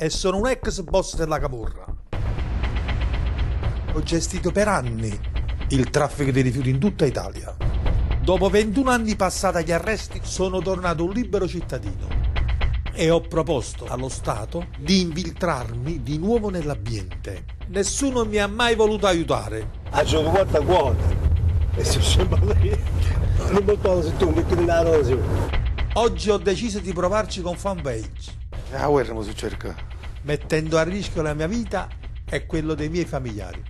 e sono un ex boss della camorra. Ho gestito per anni il traffico di rifiuti in tutta Italia. Dopo 21 anni passati agli arresti sono tornato un libero cittadino e ho proposto allo Stato di infiltrarmi di nuovo nell'ambiente. Nessuno mi ha mai voluto aiutare. A gioco quanta quota? E se sembra lì, non portavo se tu metti la rosa. Oggi ho deciso di provarci con Fanpage. La guerra mi cerca. Mettendo a rischio la mia vita e quello dei miei familiari.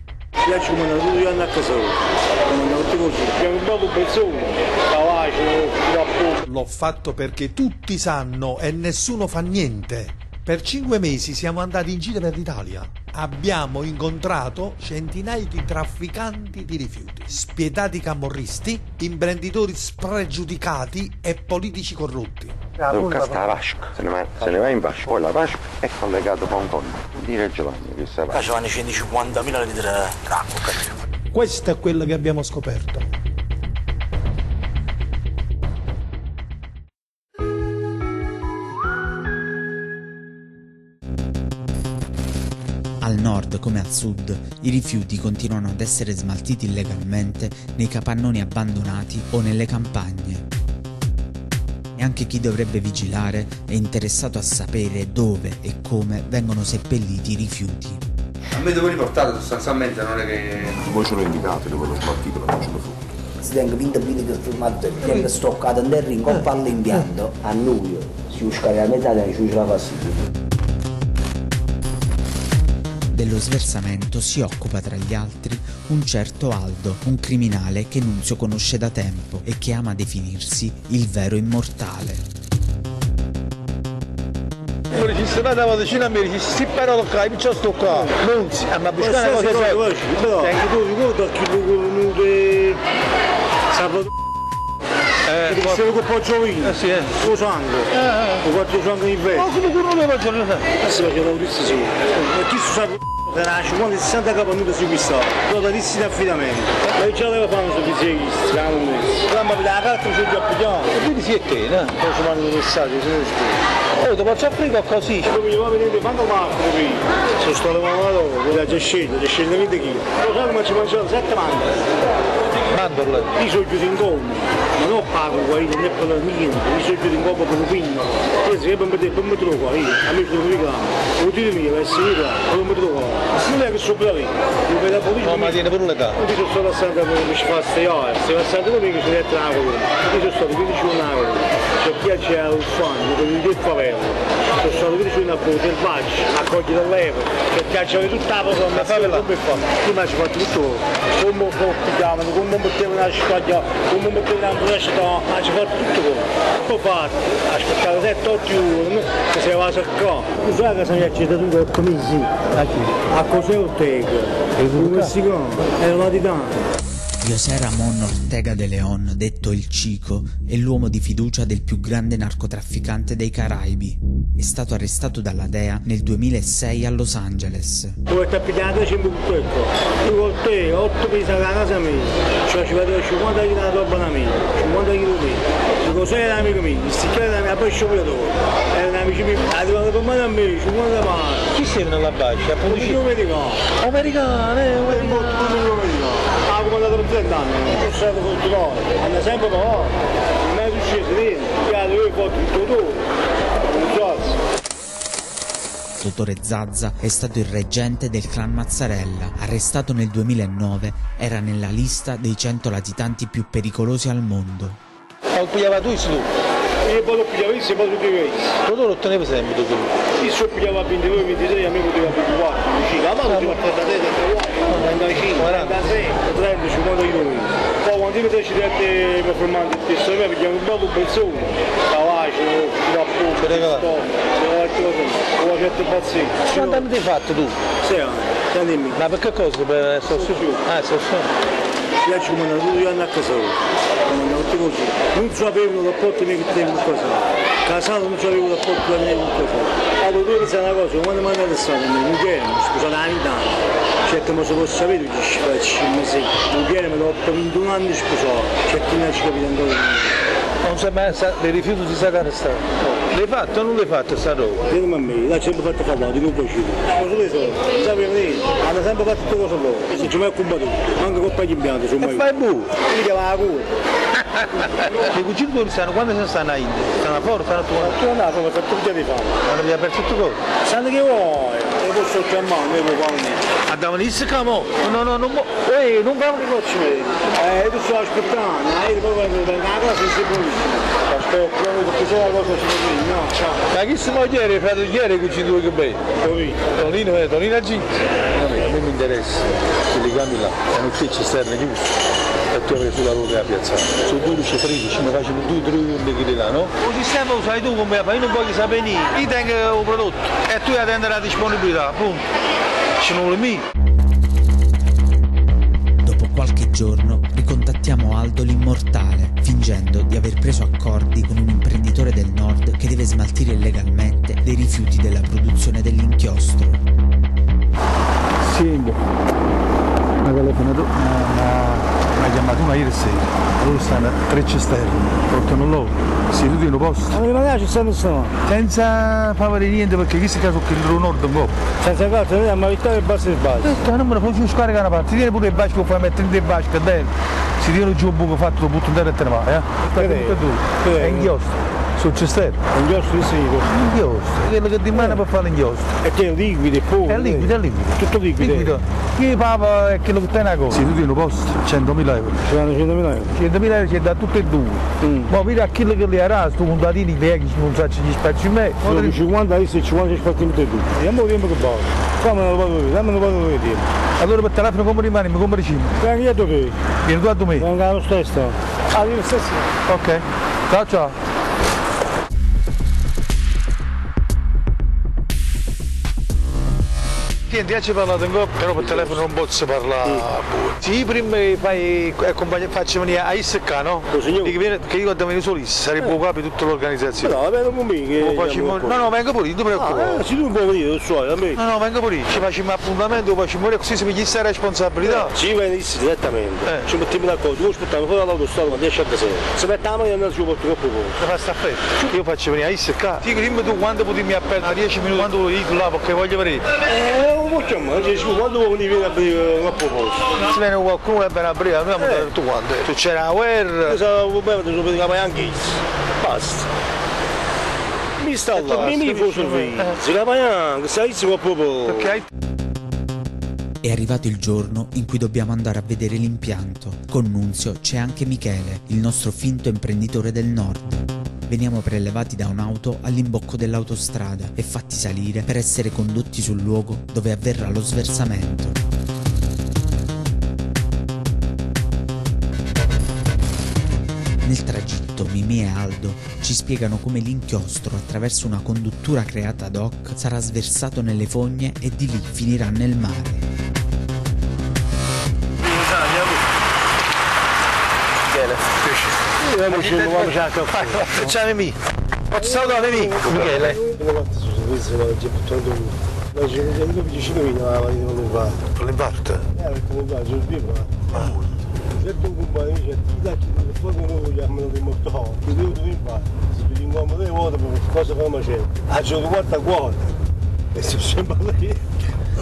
Io ci mando tutti gli anni a casa. Non ti così. Abbiamo un po' di persone. L'ho fatto perché tutti sanno e nessuno fa niente. Per 5 mesi siamo andati in giro per l'Italia. Abbiamo incontrato centinaia di trafficanti di rifiuti, spietati camorristi, imprenditori spregiudicati e politici corrotti. Devo cascare la vasca, se ne va in vasca, poi la vasca è collegata a un conto. Dire Giovanni che sta Qua Giovanni 150.000 litri d'acqua. Questo è quello che abbiamo scoperto. Al nord come al sud, i rifiuti continuano ad essere smaltiti illegalmente nei capannoni abbandonati o nelle campagne. E anche chi dovrebbe vigilare è interessato a sapere dove e come vengono seppelliti i rifiuti. A me dove riportate sostanzialmente non è che... Voi ce l'ho indicato dove l'ho smaltito, non ce l'ho fatto. Si tenga vinta che filmato, viene stoccato in terra in coppa all'impianto, a luglio si usca la metà e ci la fastidio. Dello sversamento si occupa tra gli altri un certo Aldo, un criminale che Nunzio conosce da tempo e che ama definirsi il vero immortale. Mi registrate la vicino a me, si parla qua, mi c'ho sto qua. Nunzio, ma buscare cosa sei? Anche tu ricordo che lui che sabato se lo po' giovane, sì, lo sangue, lo quattro sangue in vero. Ma come non lo faccio? Si faceva l'autista sì. E chi si sa che era 50-60 capanute su questa, lo darissi in affidamento. Ma già aveva fatto su pizzegghisti, siamo messi. Ma per la carta ci ho già pigliato. E quindi si è te, no? Poi ci mandano i messaggi, se ne spiego. Oh, ti faccio aprire così. Come mi va a vedere, quando marco qui? Sono stato lavorato, quello già scelto 20 kg. Lo sai come ci mangiavo? 7 mandorle. Mandorle? Io sono chiuso in gomma, ma non pago qua, non è per niente. Io sono chiuso in gomma per un quinto. Questo è per me trovo qua, io. A me sono veicolato. Lo tiro mio, per essere veicolato, non mi trovo qua. Non è che sono bravo. Io vedo la politica. No, ma tiene per un'età. Io sono stato passando per ci fa 6 ore. Se passando con me che sono detto la cosa. Io sono stato 15 giorni a cosa. C'è chi c'è un fango, con il favela. Sono stato 15 giorni a cosa, selvaggi, a cogliere dall'evo. C'è chi c'è tutta la cosa, ma favela come fa. Prima ci faccio tutto. Come pigliavano, come mettevano la spaglia, come mettevano la braccia, ma ci faccio tutto quello. Poi fatto, aspettavo 7-8 ore, che si va a saccare. Tu sai che mi ha accettato un 8 mesi? A cos'è Ortega? Un messicano, era latitano. José Ramón Ortega de León, detto il Cico, è l'uomo di fiducia del più grande narcotrafficante dei Caraibi. È stato arrestato dalla DEA nel 2006 a Los Angeles. Poi sta pigliando sempre tutto ecco. Io con te, 8 mesi alla casa mia, cioè ci vedo 50 kg di abbonamento, 50 kg di cos'è l'amico mio, il sticchiere della mia poi sciogliatore, erano amici miei, arrivano per mano a me, 50 mani. Chi sei nella faccia? Appunto un americano. Americano, ah, come andato per 30 anni, non sono stato fortunato, hanno sempre parlato, non è successo niente, io ho fatto tutto tu, non so. Dottore Zazza è stato il reggente del clan Mazzarella. Arrestato nel 2009, era nella lista dei 100 latitanti più pericolosi al mondo. Lo pigliava tu, io poi lo pigliavo e poi lo pigliavo. Tu lo ottenevi sempre tu. Io so pigliava a 22, 26, a me poteva 24. La mano ti va a 33, 35, 46, 30, 50 kg. Poi quando io mi ci dette per formare il testo, io pigliavo un po' di persone. Cavallo, rapporto, ho fatto pazzesco. Quanti anni ti hai fatto tu? 6 anni. Ma per che cosa? Per estorsione? Ah, estorsione. Io ci mando tutti gli anni a casa. Non sapevo rapporti miei che tengo a casa. Casato non sapevo rapporti miei con casa. Allora tu pensi una cosa, quando mi hanno adesso non viene, scusate la vita. Certo ma se posso sapere che ci faccio un mese. Non viene, mi dopo 21 anni sposato. Certo non ci capite ancora. Non sa mai, dei rifiuti si sa che arrestato. L'hai fatto o non l'hai fatto sta roba? Vieni a me, l'ha sempre fatto parlare, non può uscire. Cosa le so? Sapete venire? Hanno sempre fatto tutte cose loro. Se ci mai combattuto, anche con paghi in bianco, sono mai. E fai bu! Mi chiama la cura. I cugini tuoi stanno, quando se stanno a India? Stanno fuori, stanno a tuo? Tu andato, come fatto già di fare. Quando vi ha aperto tutto cosa? Sanno che vuoi? E posso chiamare, non può fare. Andavano in scamo? No, non va. Non va di cocci vedi. Tu stai aspettando, poi vengo a casa e sei buonissimo. Aspetta, perché se la cosa ci vedi, no? Ciao. Ma chi si muove ieri, fratello, ieri i cugini tuoi che bei? Tonino a G. A me mi interessa, che li cambi là, è un ufficio esterno chiuso. E tu avrai sulla ruota a piazza. Su 12-13 mi facciano 2-3 ore che là, no? Il sistema lo sai tu come fai, io non voglio sapere niente. Io tengo il prodotto e tu attendi la disponibilità, punto. Ci non vuole mica. Dopo qualche giorno ricontattiamo Aldo l'immortale, fingendo di aver preso accordi con un imprenditore del nord che deve smaltire illegalmente dei rifiuti della produzione dell'inchiostro. Sì, mi ha telefonato, mi ha chiamato una ieri sera. Loro stanno a 3 cisterne, portano loro, seduti in un posto. Ma magari ci stanno stanno. Senza fare niente perché chi si caso che il nord un po'. Senza calcio, vediamo, ma vittoria e basta e basta. Non me lo faccio scaricare una parte, tieni pure il basco, puoi mettere in basco dentro. Si tiene giù un buco fatto, lo butto in terra e te ne vai, È inchiostro. Sul cisterno. Inchiostro sì. Inchiostro, quello che ti manda per fare l'inchiostro. E che è liquido e pure. È liquido. Tutto liquido. Chi papa è quello che te ne cosa? Si tu in un posto, 100.000 euro. Ci vanno 100.000 euro? 100.000 euro ci da tutte e due. Ma vedi a quello che li ha tu contatini vecchi, non sa ci spacci in me. 50 adesso e 50 ci spacci in te tu. Andiamo tempo che basta. Come non lo vado vedere? Dammi non lo vado vedere. Allora per telefono come rimani? Mi compri 5. Venga io dove? Vieni tu a domenica. Venga lo stesso. Ah, io stesso. Ok. Ciao. Niente, ci parlato in coppia, però per telefono non posso parlare. Sì, prima faccio venire a ISK, no? Che io quando vengo solo sarebbe capo di tutta l'organizzazione. No, vengo con me. No, vengo pure, non ti preoccupare. Se tu non puoi venire, lo so, a me. No, vengo pure, ci facciamo appuntamento, lo facciamo così si mi chiede la responsabilità. Ci vieni direttamente, ci mettiamo d'accordo, tu aspettare fuori dall'autostrada quando esce a sera. Se mettiamo e andiamo su porto troppo poco. Fa sta fretta. Io faccio venire a ISK. Sì, dimmi tu quando potremmo aperto 10 minuti, quando vuoi là perché voglio vedere. Quando vuoi venire a aprire un posto? Se viene qualcuno che viene a aprire, noi abbiamo detto quando? Se c'era la guerra. Basta. Mi sta là, mi fosse se la pagano, sai si può proprio. È arrivato il giorno in cui dobbiamo andare a vedere l'impianto. Con Nunzio c'è anche Michele, il nostro finto imprenditore del nord. Veniamo prelevati da un'auto all'imbocco dell'autostrada e fatti salire per essere condotti sul luogo dove avverrà lo sversamento. Nel tragitto Mimì e Aldo ci spiegano come l'inchiostro, attraverso una conduttura creata ad hoc, sarà sversato nelle fogne e di lì finirà nel mare. Ciao Mimì. Faccio salutare Mimì. Michele. L'infarto? Se tu compagni dice ti dà chi non lo chiamano di morto, ti devo tu infatti, se ti incomodo delle volte per cosa come c'è. A gioco quarta quota. E se sembra lì,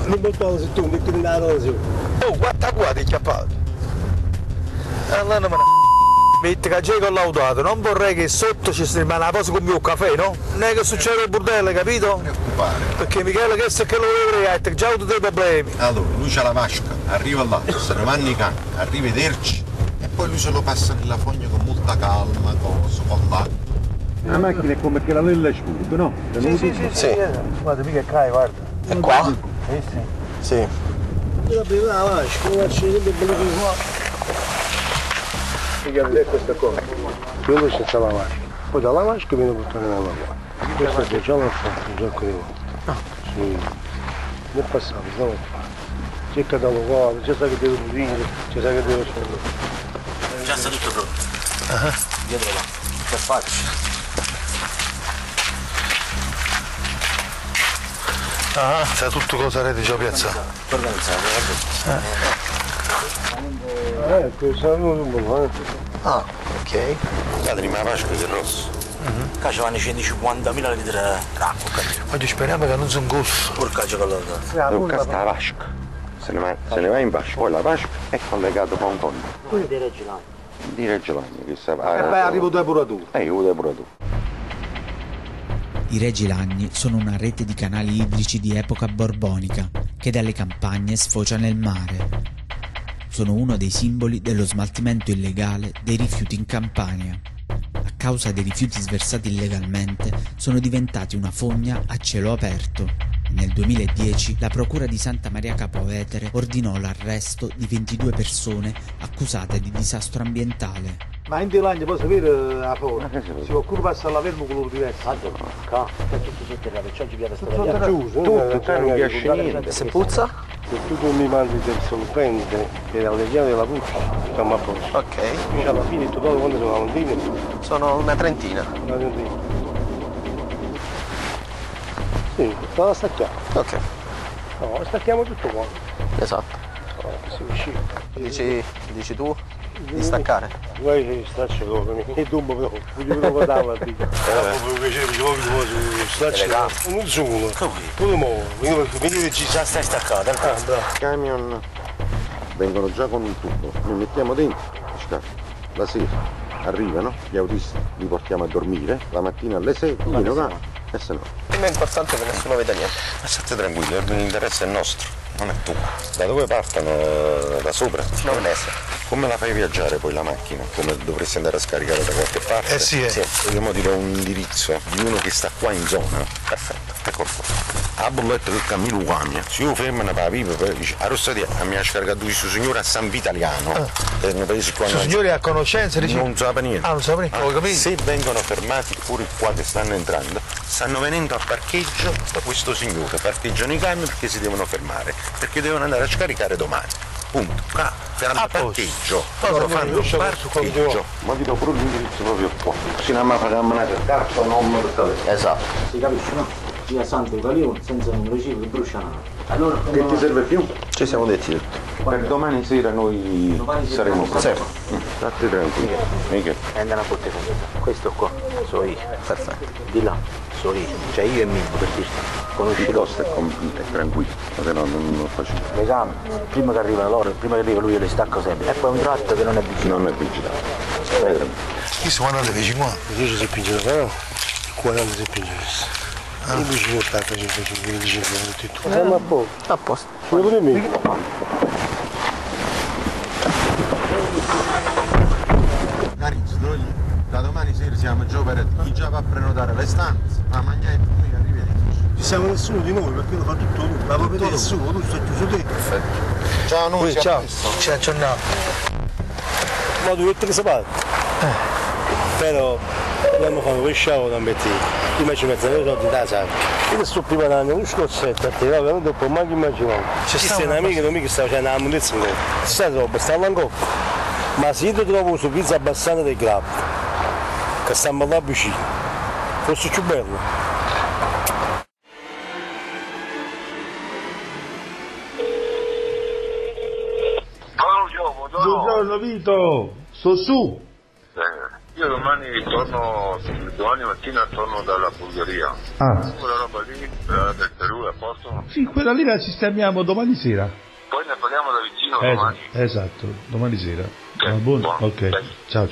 non portavo se tu non metti nella rosa. Oh, quarta quota è chiappato. Allora non me ne metti che c'è con l'auto, non vorrei che sotto ci sia una cosa come un caffè, no? Non è che succede il bordello, capito? Perché Michele che se che lo vedrai, hai già avuto dei problemi. Allora, lui c'ha la vasca, arriva là, se ne vanno i cani, arrivederci, e poi lui se lo passa nella fogna con molta calma, con l'acqua. La macchina è come che la lilla sciuga, no? Sì. Guarda, mica cai, guarda. È qua? Sì. Io aprivo la vasca, non c'è niente bello di qua. Guarda questa cosa, quello senza la vasca, poi dalla vasca viene portato nella lavora. Questo già l'ho fatto un sacco di volte. Sì. Nel passato, no? C'è il catalogo, c'è sa che devo dire, c'è sa che devo fare. Già sta tutto pronto. Dietro là, che faccio? Sa tutto cosa rete già piazzato. Organizzato, questo è un po', Ah, ok. Guarda, rimane la vasca del rosso. Qua ci vanno 150.000 litri d'acqua. Oggi speriamo che non sono golf. Porca giocata. Luca sta la vasca. Se ne va in vasca, poi la vasca è collegata con un conto. Di Reggio Emilia. Di Reggio Emilia, che sta... E poi arrivo tu pure tu. Io pure tu. I Regi Lagni sono una rete di canali idrici di epoca borbonica che dalle campagne sfocia nel mare. Sono uno dei simboli dello smaltimento illegale dei rifiuti in Campania. A causa dei rifiuti sversati illegalmente sono diventati una fogna a cielo aperto. Nel 2010 la Procura di Santa Maria Capua Vetere ordinò l'arresto di 22 persone accusate di disastro ambientale. Ma in Delagna può sapere la forma? Si può pure passare alla fermo con colore diverso. È tutto sotterrato, perciò ci piace Tutto non piace niente. Se puzza? Se tu non mi mandi del solvente e dalle chiavi della puzza, stiamo a posto. Ok. Diciamo alla fine in totale quando sono valentine? Sono una trentina. Una ventina. Sì, la stacchiamo. Ok. No, stacchiamo tutto qua. Esatto. Si uscì. Dici tu di staccare? Poi staccio loro, mi dumbo però, voglio guardare la vita. Proprio piacere, ci voglio staccio. Non sono. Come muovo? Mi dire ci Già stai staccato, I camion vengono già con un tubo, li mettiamo dentro, la sera arrivano, gli autisti li portiamo a dormire, la mattina alle 6, viene qua e se no. Per me è importante che nessuno veda niente. Ma state tranquilli, l'interesse è nostro, non è tuo. Da dove partono? Da sopra? Non essere. Come la fai viaggiare poi la macchina? Come dovresti andare a scaricare da qualche parte? Sì. Vogliamo dire un indirizzo di uno che sta qua in zona. Perfetto, ecco qua. A bolletta che cammino cambia. Se io fermo per la pipa, poi dice, a Rossadia mi ha scaricato questo signore a San Vitaliano. Nel paese qua. Questo signore ha conoscenza? Non sa niente. Non sa niente, ho capito. Se vengono fermati pure qua che stanno entrando, stanno venendo a parcheggio da questo signore. Parcheggiano i camion perché si devono fermare, perché devono andare a scaricare domani. Punto. Fanno parcheggio. Loro fanno parcheggio. Ma vi do pure l'indirizzo proprio qua. Se non mi facciamo una carta non mi portate. Esatto. Si capisce, no? Via Santo Italiano, senza numero civico, che bruciano. Allora, che ti serve più? Ci siamo detti tutto. Per domani sera noi saremo pronti. State tranquilli. Mica. Andiamo a botte con questo qua, so io. Perfetto. Di là, so io. Cioè io e Mimmo per dirti. Conosci Il costo è tranquillo, ma se no non lo facciamo. le gambe, prima che arriva loro, prima che arriva lui io le stacco sempre. E poi un tratto che non è vicino. Non è vigilato. Qui siamo andati vicino qua. Io si pinge la mano, qua non si pinge. Io mi ci porto a 15 minuti. Siamo a poco. A posto. Sono pure me. Carizzo, noi da domani sera siamo già operati. Chi già va a prenotare le stanze, ma mangiare per noi arrivederci. Ci siamo nessuno di noi perché lo fa tutto lui. La proprietà è sua, tu stai chiuso te. Perfetto. Ciao noi, Ciao, ci aggiorniamo. Ma dovete sapere. Però dobbiamo fare un pesciavo da mettere. Prima ci mettono i soldi da sacca. Io sto preparando un scorsetto a te, non dopo mai immaginavo. Ci sta un amico che sta facendo la mondezza in coppa. Questa roba stava in coppa. Ma se io ti trovo su pizza abbastanza del grappo, che stiamo là vicino, forse più bello. Buongiorno Vito, sto su. Io domani mattina torno dalla Bulgaria. Quella roba lì, del Perù, è a posto? Sì, quella lì la sistemiamo domani sera. Poi ne parliamo da vicino domani. Esatto, domani sera. Okay. Buono. Ok, ciao.